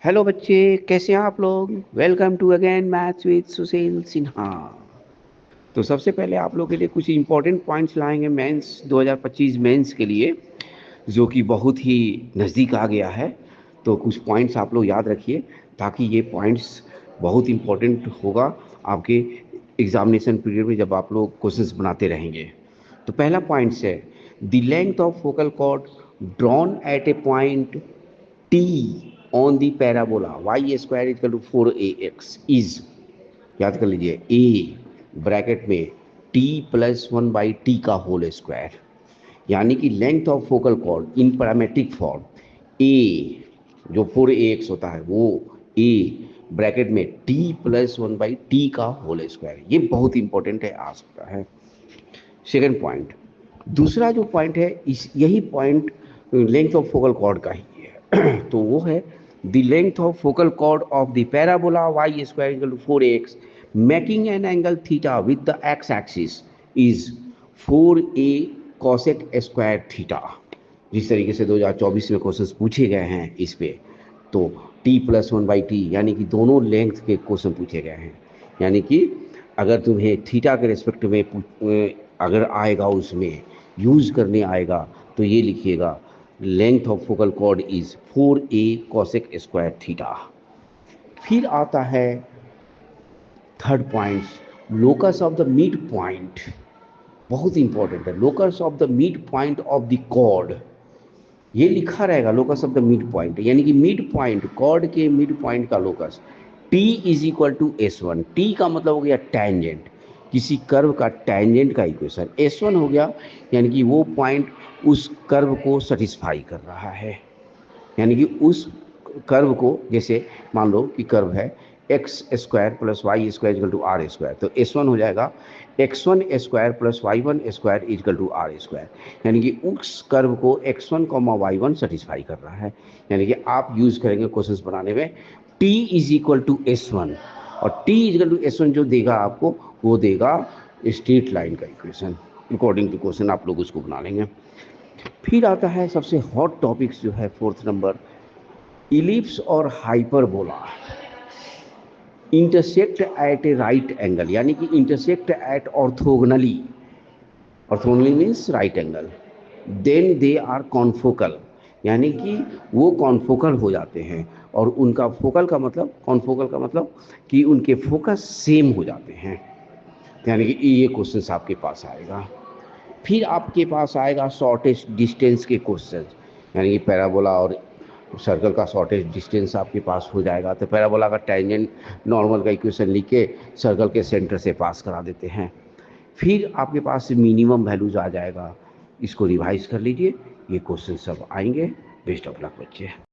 Hello बच्चे, कैसे हैं आप लोग। Welcome to again maths with Sushil Sinha. तो सबसे पहले आप लोगों के लिए कुछ इंपॉर्टेंट पॉइंट्स लाएंगे मेंस 2025 मेंस के लिए, जो कि बहुत ही नज़दीक आ गया है। तो कुछ पॉइंट्स आप लोग याद रखिए, ताकि ये पॉइंट्स बहुत इंपॉर्टेंट होगा आपके एग्जामिनेशन पीरियड में जब आप लोग क्वेश्चंस बनाते रहेंगे। तो पहला पॉइंट्स है, the length of focal chord drawn at a point t on the parabola y square equal to 4ax is, याद कर लीजिए, a ब्रैकेट में t प्लस 1/t का होल स्क्वायर, यानी कि length of focal chord in parametric form a जो 4ax होता है वो a ब्रैकेट में t प्लस 1/t का होल स्क्वायर। ये बहुत इंपॉर्टेंट है, आ सकता है। सेकेंड पॉइंट, दूसरा जो पॉइंट है, इस यही point length of focal chord का ही है तो वो है the length of focal chord of the parabola y square equal to 4x making an angle theta with the x axis is 4a cosec square theta. जिस तरीके से 2024 में क्वेश्चंस पूछे गए हैं इस पे, तो t प्लस 1/t यानी कि दोनों लेंथ के क्वेश्चन पूछे गए हैं। यानी कि अगर तुम्हें थीटा के रिस्पेक्ट में अगर आएगा, उसमें यूज करने आएगा, तो ये लिखिएगा length of focal chord is 4a cosec square theta. फिर आता है third point, locus of the mid point. बहुत इंपॉर्टेंट है, locus of the mid point of the chord. ये लिखा रहेगा locus of the mid point, यानी कि मिड पॉइंट, कॉर्ड के मिड पॉइंट का locus t is equal to S1। t का मतलब हो गया टैंजेंट, किसी कर्व का टैंजेंट का इक्वेशन। S1 हो गया यानी कि वो पॉइंट उस कर्व को सेटिस्फाई कर रहा है, यानी कि उस कर्व को, जैसे मान लो कि कर्व है x square plus y square equal to r square, तो S1 हो जाएगा x1 square plus y1 square equal to r square, यानी कि उस कर्व को x1 y1 सेटिस्फाई कर रहा है। यानी कि आप यूज करेंगे क्वेश्चंस बनाने में t is equal to S1, और t is equal to S1 जो देगा आपको, वो देगा स्ट्रेट लाइन का इक्वेशन। अकॉर्डिंग टू क्वेश्चन आप लोग उसको बना लेंगे। फिर आता है सबसे हॉट टॉपिक्स जो है, फोर्थ नंबर, इलिप्स और hyperbola intersect at a right angle, यानी कि intersect at orthogonally. Orthogonally means right angle. Then they are confocal, यानी कि वो कॉन्फोकल हो जाते हैं, और उनका फोकल का मतलब, कॉन्फोकल का मतलब कि उनके फोकस सेम हो जाते हैं। यानी कि ये क्वेश्चन आपके पास आएगा। फिर आपके पास आएगा शॉर्टेस्ट डिस्टेंस के क्वेश्चन, यानी कि पैराबोला और सर्कल का शॉर्टेस्ट डिस्टेंस आपके पास हो जाएगा। तो पैराबोला का टेंजेंट नॉर्मल का इक्वेशन लिख के सर्कल के सेंटर से पास करा देते हैं। फिर आपके पास मिनिमम वैल्यूज आ जाएगा, इसको रिवाइज कर लीजिए, ये क्वेश्चन सब आएंगे। बेस्ट ऑफ लक बच्चे।